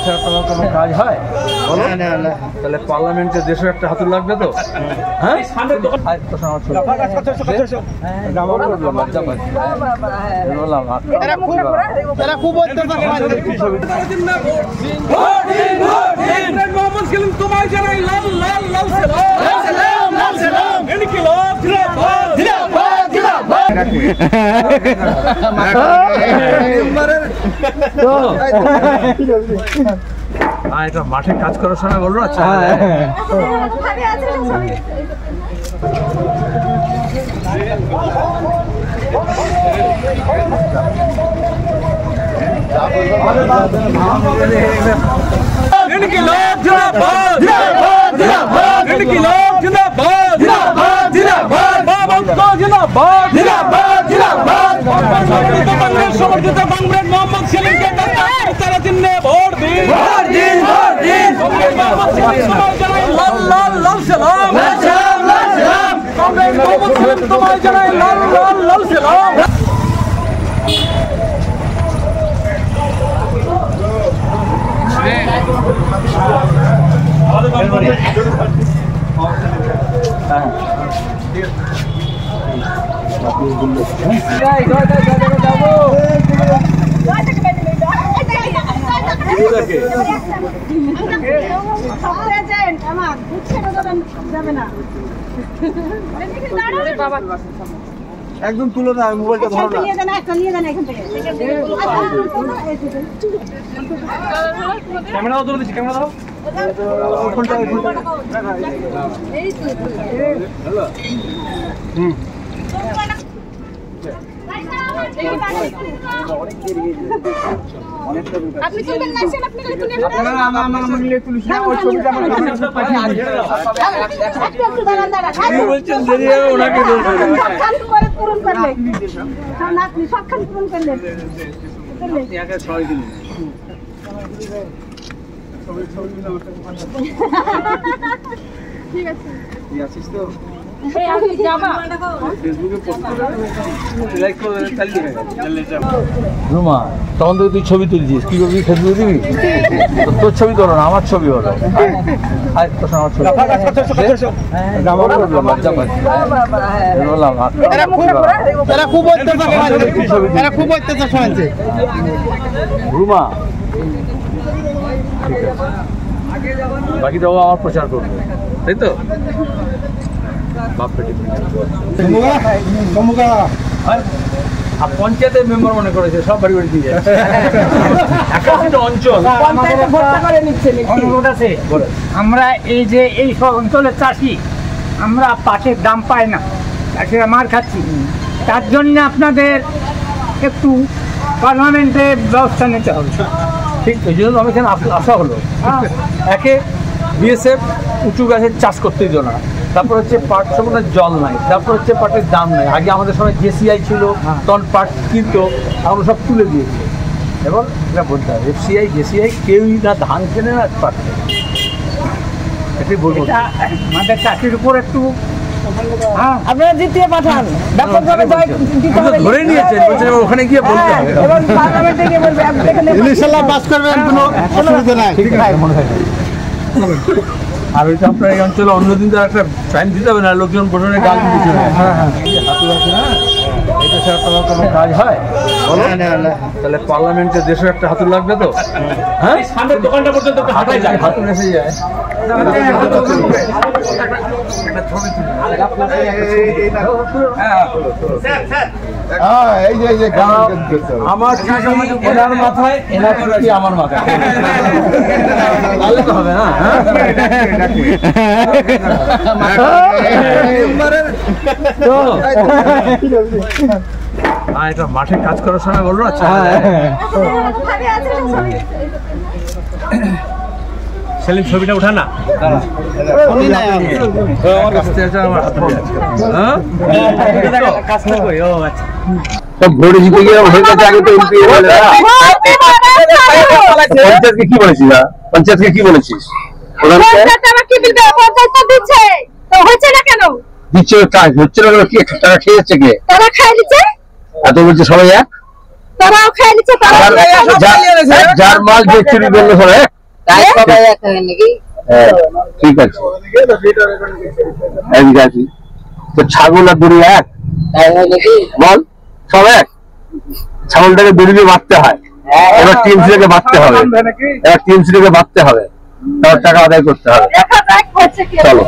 ছাড়া তোমার কোনো কাজ হয় বলো? না তাহলে পার্লামেন্টে দেশের একটা হাতুর লাগবে তো। হ্যাঁ এটা মাঠে কাজ করার সময় বললো। আচ্ছা সমর্থিত কংগ্রেস মোহাম্মদ সেলিমকে তারা চিহ্নে ভোট দিন। লাল লাল লাল সালাম কংগ্রেস মোহাম্মদ সেলিম তোমায় জানাই লাল লাল লাল সালাম। একদম তুলো না, মোবাইলটা ধরো না। ক্যামেরাও ধরে দিচ্ছি, ক্যামেরা দাও। আপনি চলবেন না, আপনি তুলে ঠিক আছে তো রুমা, তখন তো তুই ছবি তুলছিস, কি করবি? ফেসবুকে দিবি? তোর ছবি করো না, আমার ছবি হলো। রুমা বাকিটাও আমার প্রচার করবে, তাই তো? পঞ্চায়েতের মেম্বার মনে করেছে সব বাড়ি বাড়ি দিয়ে যাচ্ছে। আমরা এই যে এই সব অঞ্চলের চাষি, আমরা পাটের দাম পাই না, চাষিরা মার খাচ্ছি। তার জন্য আপনাদের একটু পার্লামেন্টে ব্যবস্থা নিতে হবে। ঠিক, এই জন্য আমি এখানে আসা হলো। একে বিএসএফ উঁচু গাছের চাষ করতে দিত না, তারপর হচ্ছে পাট সময় জল নাই, তারপর হচ্ছে পাটের দাম নাই। আগে আমাদের সময় জেসিআই ছিল, তখন পাট কিনতো, আমরা সব তুলে দিয়েছি। এবং এটা বলতে হবে এফসিআই জেসিআই কেউই না ধান কেনে না পাট কেনে, এটাই বলবো। আমাদের চাষির উপর একটু আপনারা দ্বিতীয় পাঠান, ব্যাপকভাবে ধরে নিয়েছেন, বলছেন ওখানে গিয়ে বলতে হবে। ইনশাআল্লাহ পাস করবেন, কোনো অসুবিধা নাই। ঠিক আছে, মনে থাকে। আর ওইটা আপনার এই অঞ্চলে অন্যদিন তো একটা টাইম দিতে হবে না, লোকজন বসে গান দিতে হবে। হাতুর আছে না, এটা ছাড়া তোমার কোনো কাজ হয় বলো? তাহলে পার্লামেন্টে দেশের একটা হাতুর লাগবে তো। হ্যাঁ, সামনের দোকানটা পর্যন্ত হাতাই যায়, হাতুর এসে যায়। আমার এনার মাথায়, এনার কি আমার মাথায়, তাহলে তো হবে না। এটা মাঠে কাজ করার সময় বললো। আচ্ছা সেলিম, ছবিটা উঠা না, আমার কাছ থেকে আমার হাতে ভোটে জিতে গিয়ে হয়ে গেছে। আগে তো এমপি পঞ্চায়েতকে কি বলেছিস? পঞ্চায়েতকে কি বলেছিস? দিচ্ছে হচ্ছে না, কি টাকা খেয়ে যাচ্ছে কে? তারা খাই দিচ্ছে। এত বলছে সবাই এক, তারাও খেয়ে নিচ্ছে, তারাও যার মাল যে চুরি করলো সবাই ঠিক আছে। তো ছাগল আর দড়ি এক বল, সব এক। ছাগলটাকে দড়ি দিয়ে বাঁধতে হয়, এবার টিএমসি বাঁধতে হবে, এবার টিএমসি বাঁধতে হবে, তার টাকা আদায় করতে হবে। দেখা যাক হচ্ছে কি। চলো।